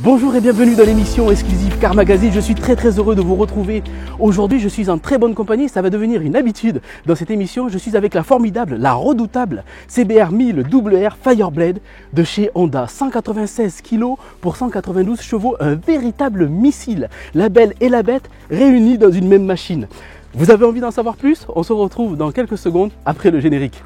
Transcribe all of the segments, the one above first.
Bonjour et bienvenue dans l'émission exclusive Car Magazine. Je suis très heureux de vous retrouver. Aujourd'hui, je suis en très bonne compagnie. Ça va devenir une habitude dans cette émission. Je suis avec la formidable, la redoutable CBR 1000 WR Fireblade de chez Honda. 196 kg pour 192 chevaux, un véritable missile. La belle et la bête réunis dans une même machine. Vous avez envie d'en savoir plus? On se retrouve dans quelques secondes après le générique.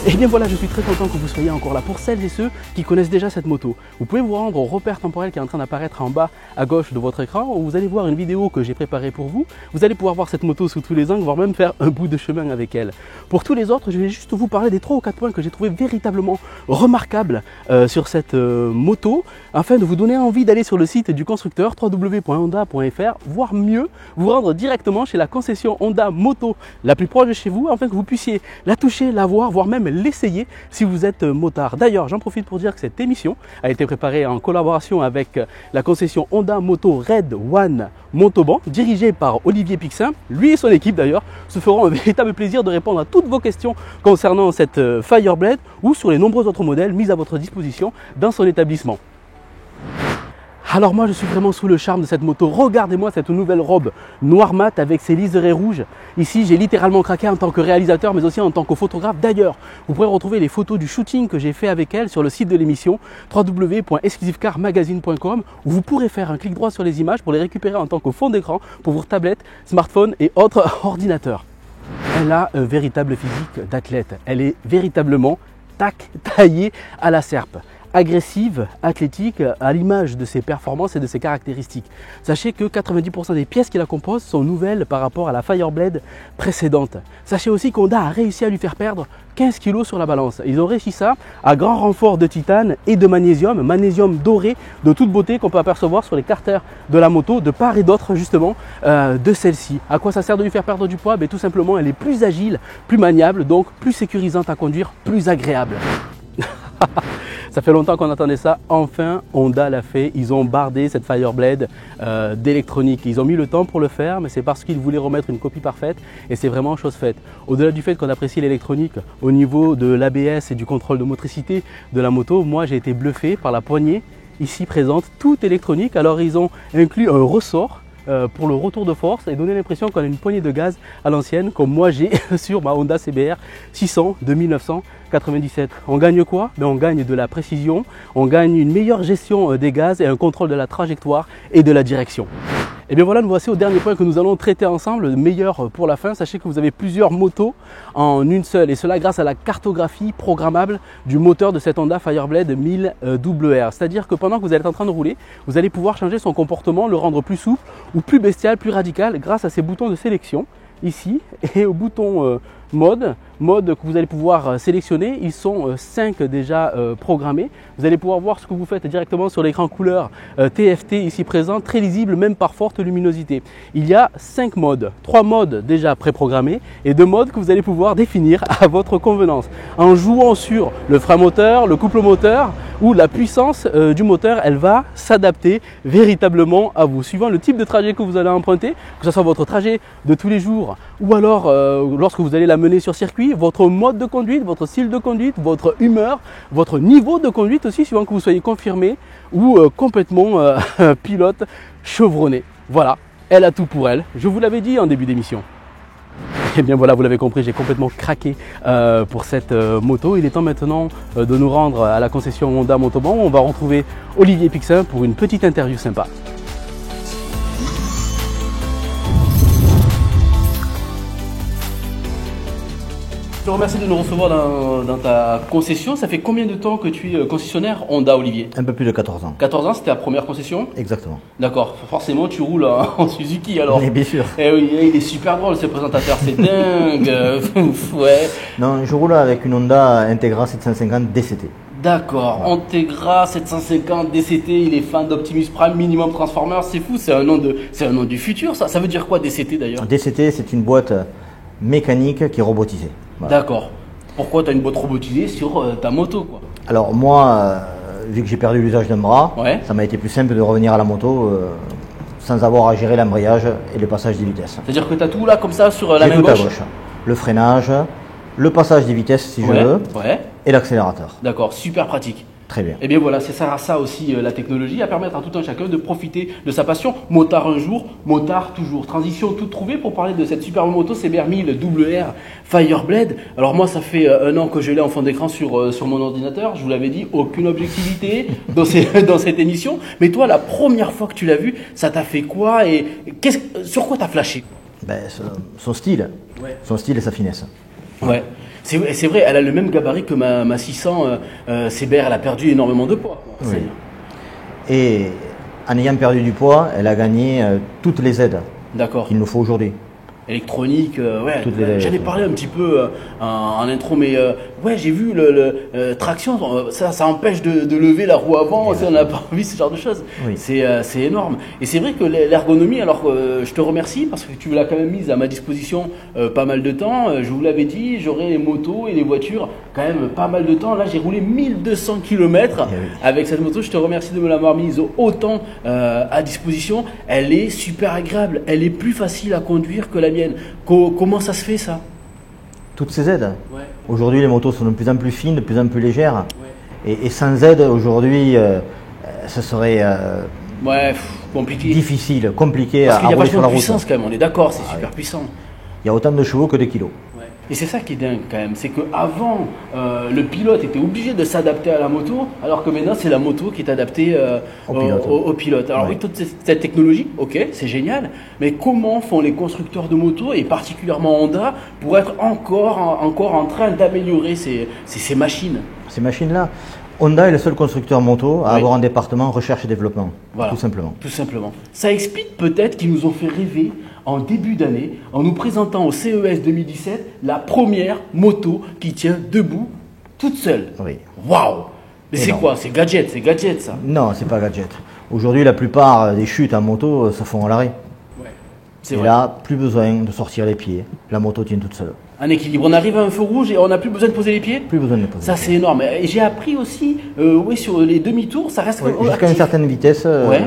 Et bien voilà, je suis très content que vous soyez encore là. Pour celles et ceux qui connaissent déjà cette moto, vous pouvez vous rendre au repère temporel qui est en train d'apparaître en bas à gauche de votre écran, où vous allez voir une vidéo que j'ai préparée pour vous. Vous allez pouvoir voir cette moto sous tous les angles, voire même faire un bout de chemin avec elle. Pour tous les autres, je vais juste vous parler des 3 ou 4 points que j'ai trouvé véritablement remarquables sur cette moto, afin de vous donner envie d'aller sur le site du constructeur www.honda.fr, voire mieux, vous rendre directement chez la concession Honda Moto la plus proche de chez vous, afin que vous puissiez la toucher, la voir, voire même l'essayer si vous êtes motard. D'ailleurs, j'en profite pour dire que cette émission a été préparée en collaboration avec la concession Honda Moto Red One Montauban, dirigée par Olivier Pixin. Lui et son équipe d'ailleurs se feront un véritable plaisir de répondre à toutes vos questions concernant cette Fireblade ou sur les nombreux autres modèles mis à votre disposition dans son établissement. Alors moi je suis vraiment sous le charme de cette moto. Regardez-moi cette nouvelle robe noir mat avec ses liserés rouges. Ici j'ai littéralement craqué en tant que réalisateur mais aussi en tant que photographe. D'ailleurs, vous pourrez retrouver les photos du shooting que j'ai fait avec elle sur le site de l'émission www.exclusivecarmagazine.com, où vous pourrez faire un clic droit sur les images pour les récupérer en tant que fond d'écran pour vos tablettes, smartphones et autres ordinateurs. Elle a un véritable physique d'athlète. Elle est véritablement taillée à la serpe. Agressive, athlétique, à l'image de ses performances et de ses caractéristiques. Sachez que 90% des pièces qui la composent sont nouvelles par rapport à la Fireblade précédente. Sachez aussi qu'Honda a réussi à lui faire perdre 15 kg sur la balance. Ils ont réussi ça à grand renfort de titane et de magnésium doré de toute beauté qu'on peut apercevoir sur les carters de la moto de part et d'autre justement de celle-ci. À quoi ça sert de lui faire perdre du poids? Tout simplement, elle est plus agile, plus maniable, donc plus sécurisante à conduire, plus agréable. Ça fait longtemps qu'on attendait ça, enfin Honda l'a fait, ils ont bardé cette Fireblade d'électronique. Ils ont mis le temps pour le faire, mais c'est parce qu'ils voulaient remettre une copie parfaite et c'est vraiment chose faite. Au-delà du fait qu'on apprécie l'électronique au niveau de l'ABS et du contrôle de motricité de la moto, moi j'ai été bluffé par la poignée ici présente, toute électronique. Alors ils ont inclus un ressort pour le retour de force et donner l'impression qu'on a une poignée de gaz à l'ancienne, comme moi j'ai sur ma Honda CBR 600 de 1997. On gagne quoi? On gagne de la précision, on gagne une meilleure gestion des gaz et un contrôle de la trajectoire et de la direction. Et bien voilà, nous voici au dernier point que nous allons traiter ensemble, le meilleur pour la fin. Sachez que vous avez plusieurs motos en une seule, et cela grâce à la cartographie programmable du moteur de cette Honda Fireblade 1000 WR. C'est-à-dire que pendant que vous êtes en train de rouler, vous allez pouvoir changer son comportement, le rendre plus souple ou plus bestial, plus radical grâce à ces boutons de sélection ici et au bouton mode que vous allez pouvoir sélectionner. Ils sont 5 déjà programmés. Vous allez pouvoir voir ce que vous faites directement sur l'écran couleur TFT ici présent, très lisible même par forte luminosité. Il y a 5 modes, 3 modes déjà préprogrammés et 2 modes que vous allez pouvoir définir à votre convenance en jouant sur le frein moteur, le couple moteur ou la puissance du moteur. Elle va s'adapter véritablement à vous, suivant le type de trajet que vous allez emprunter, que ce soit votre trajet de tous les jours ou alors lorsque vous allez la mener sur circuit, votre mode de conduite, votre style de conduite, votre humeur, votre niveau de conduite aussi, suivant que vous soyez confirmé ou complètement pilote chevronné. Voilà, elle a tout pour elle. Je vous l'avais dit en début d'émission. Et bien voilà, vous l'avez compris, j'ai complètement craqué pour cette moto. Il est temps maintenant de nous rendre à la concession Honda Montauban, où on va retrouver Olivier Pixin pour une petite interview sympa. te remercie de nous recevoir dans ta concession. Ça fait combien de temps que tu es concessionnaire Honda, Olivier? Un peu plus de 14 ans. 14 ans, c'était ta première concession? Exactement. D'accord, forcément tu roules en Suzuki alors. Mais bien sûr. Eh oui, il est super drôle ce présentateur, c'est dingue. Ouais. Non, je roule avec une Honda Integra 750 DCT. D'accord, Integra 750 DCT, il est fan d'Optimus Prime, Minimum Transformer, c'est fou, c'est un nom du futur ça. Ça veut dire quoi DCT d'ailleurs? DCT, c'est une boîte mécanique qui est robotisée. Voilà. D'accord. Pourquoi tu as une boîte robotisée sur ta moto quoi? Alors moi, vu que j'ai perdu l'usage d'un bras, Ouais. ça m'a été plus simple de revenir à la moto sans avoir à gérer l'embrayage et le passage des vitesses. C'est-à-dire que tu as tout là comme ça sur la J'ai main tout à gauche? gauche. Le freinage, le passage des vitesses si je veux, Ouais, et l'accélérateur. d'accord, super pratique. Très bien. Et bien voilà, c'est ça aussi la technologie, à permettre à tout un chacun de profiter de sa passion. Motard un jour, motard toujours. Transition toute trouvée pour parler de cette superbe moto CBR 1000 WR Fireblade. Alors moi, ça fait 1 an que je l'ai en fond d'écran sur mon ordinateur. Je vous l'avais dit, aucune objectivité dans cette émission. Mais toi, la première fois que tu l'as vu, ça t'a fait quoi et sur quoi t'as flashé? Ben, son style. Ouais. Son style et sa finesse. Ouais, c'est vrai, elle a le même gabarit que ma 600 CBR, elle a perdu énormément de poids. Oui. C'est-à-dire. Et en ayant perdu du poids, elle a gagné toutes les aides D'accord. qu'il nous faut aujourd'hui. Électronique, ouais, Toutes les- j'en ai parlé un petit peu en intro, mais ouais, j'ai vu traction, ça empêche de lever la roue avant, on n'a pas envie ce genre de choses. Oui. C'est énorme. Et c'est vrai que l'ergonomie, alors je te remercie parce que tu l'as quand même mise à ma disposition pas mal de temps. Je vous l'avais dit, j'aurai les motos et les voitures quand même pas mal de temps. Là, j'ai roulé 1200 km Eh oui. avec cette moto. Je te remercie de me l'avoir mise autant à disposition. Elle est super agréable, elle est plus facile à conduire que la mienne. Comment ça se fait ça? Toutes ces aides. Ouais. Aujourd'hui, les motos sont de plus en plus fines, de plus en plus légères. Et sans aide, aujourd'hui, ce serait Ouais, compliqué. difficile, compliqué Parce à qu'il y a rouler sur vachement la de route. puissance quand même, on est d'accord, c'est super puissant. Il y a autant de chevaux que de kilos. Et c'est ça qui est dingue quand même, c'est qu'avant, le pilote était obligé de s'adapter à la moto, alors que maintenant c'est la moto qui est adaptée au pilote. Alors Ouais. oui, toute cette technologie, ok, c'est génial, mais comment font les constructeurs de motos, et particulièrement Honda, pour être encore en train d'améliorer ces machines? Ces machines-là, Honda est le seul constructeur moto à Oui. avoir un département recherche et développement, Voilà. tout simplement. Tout simplement. Ça explique peut-être qu'ils nous ont fait rêver en début d'année en nous présentant au CES 2017 la première moto qui tient debout toute seule. Oui. Waouh! Mais c'est Énorme. quoi? C'est gadget ça. Non, c'est pas gadget. Aujourd'hui, la plupart des chutes en moto se font à l'arrêt. Ouais. C'est Et vrai. là, plus besoin de sortir les pieds. La moto tient toute seule. Un équilibre. On arrive à un feu rouge et on n'a plus besoin de poser les pieds? Plus besoin de les poser. Ça c'est énorme. Et j'ai appris aussi, oui, sur les demi-tours, ça reste Oui, actif. jusqu'à une certaine vitesse, Ouais.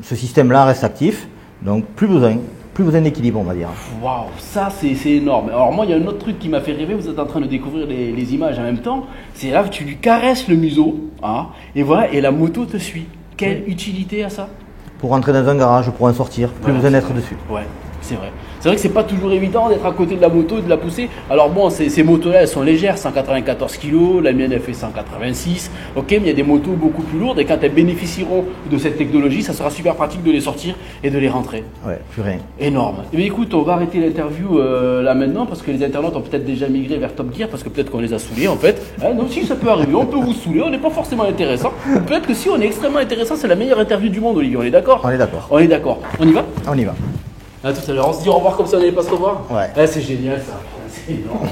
ce système-là reste actif. Donc, plus besoin d'équilibre, on va dire. Waouh, ça c'est énorme. Alors moi, il y a un autre truc qui m'a fait rêver, vous êtes en train de découvrir les images en même temps, c'est là que tu lui caresses le museau, hein, et voilà, et la moto te suit. Quelle utilité à ça? Pour rentrer dans un garage, pour en sortir, plus Voilà, besoin c'est d'être vrai. dessus. Ouais, c'est vrai. C'est vrai que c'est pas toujours évident d'être à côté de la moto et de la pousser. Alors bon, ces motos-là, elles sont légères, 194 kg, la mienne elle fait 186. Ok, mais il y a des motos beaucoup plus lourdes et quand elles bénéficieront de cette technologie, ça sera super pratique de les sortir et de les rentrer. Ouais, plus rien. Énorme. Eh bien, écoute, on va arrêter l'interview là maintenant parce que les internautes ont peut-être déjà migré vers Top Gear parce que peut-être qu'on les a saoulés en fait. Hein, non, si ça peut arriver, on peut vous saouler, on n'est pas forcément intéressant. Peut-être que si on est extrêmement intéressant, c'est la meilleure interview du monde, Olivier. On est d'accord? On est d'accord. On est d'accord. On y va? On y va. À tout à l'heure. On se dit au revoir comme ça on n'allait pas se revoir? Ouais. C'est génial ça. C'est énorme.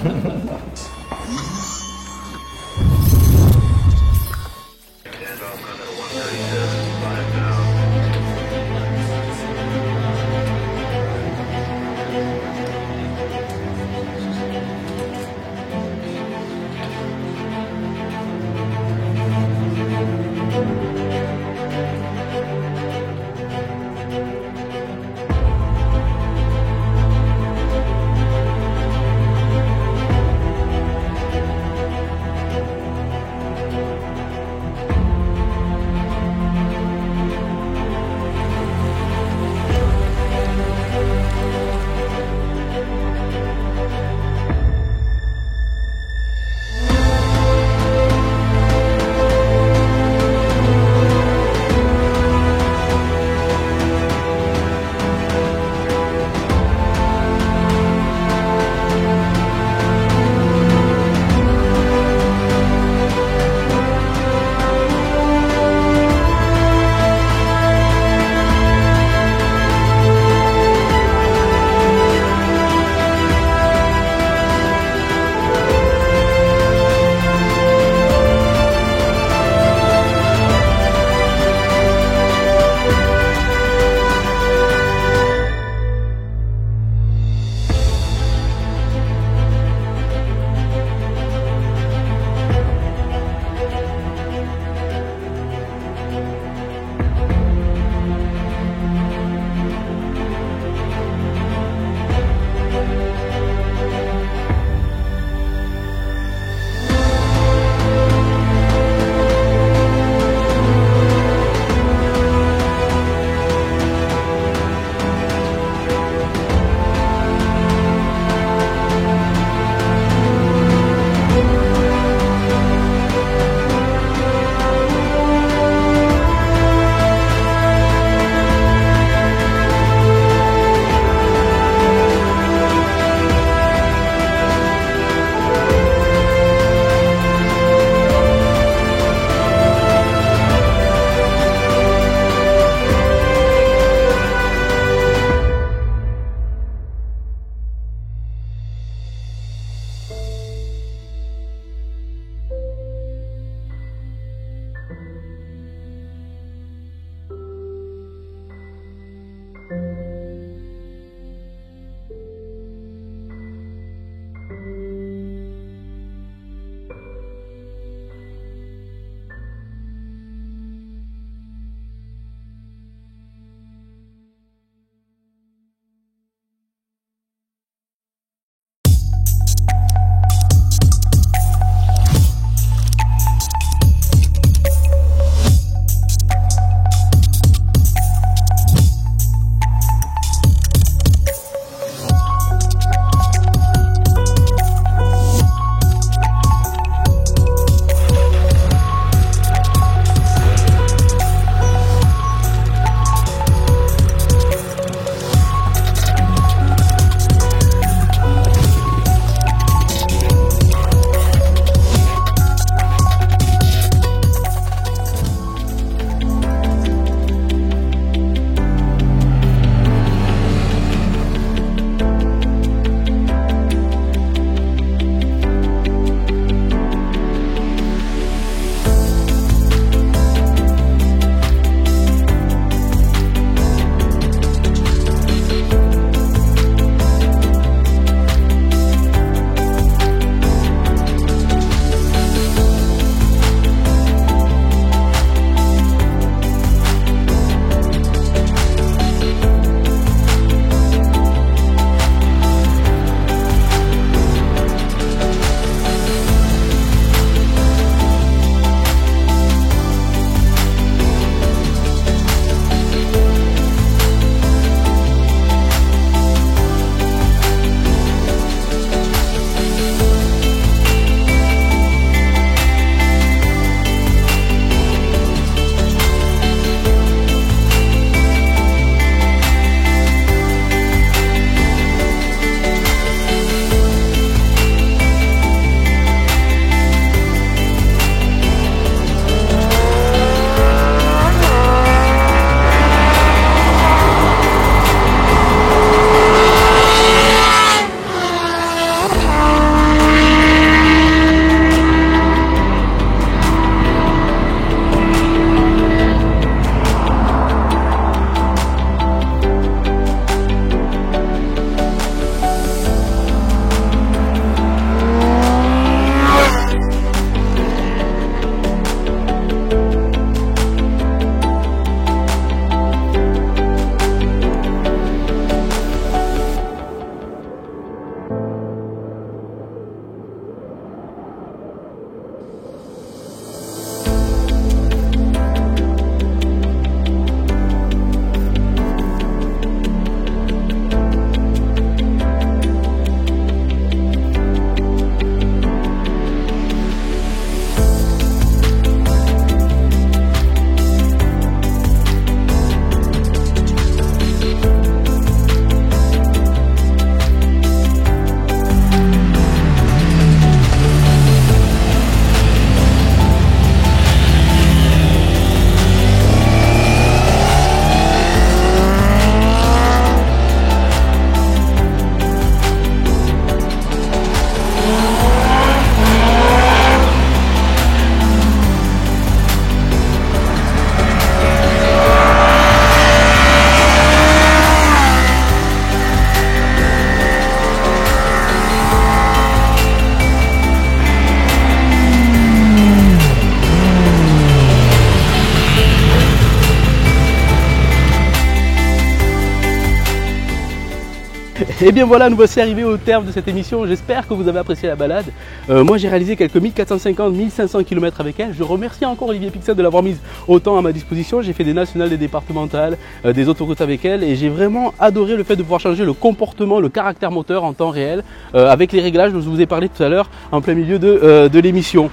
Et bien voilà, nous voici arrivés au terme de cette émission. J'espère que vous avez apprécié la balade. Moi j'ai réalisé quelques 1450-1500 km avec elle. Je remercie encore Olivier Pixel de l'avoir mise autant à ma disposition. J'ai fait des nationales, des départementales, des autoroutes avec elle et j'ai vraiment adoré le fait de pouvoir changer le comportement, le caractère moteur en temps réel avec les réglages dont je vous ai parlé tout à l'heure en plein milieu de l'émission.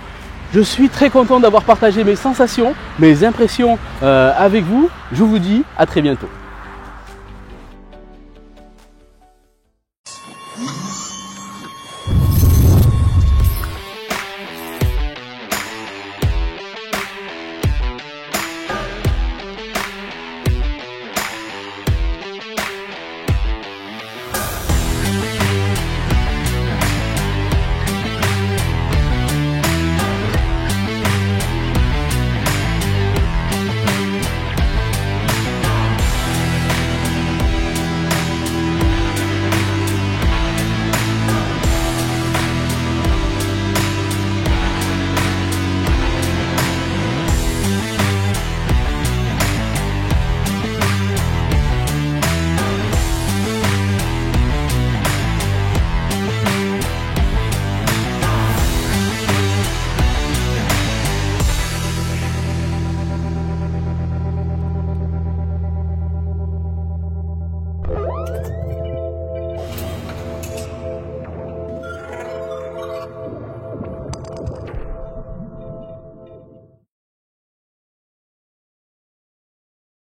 Je suis très content d'avoir partagé mes sensations, mes impressions avec vous. Je vous dis à très bientôt.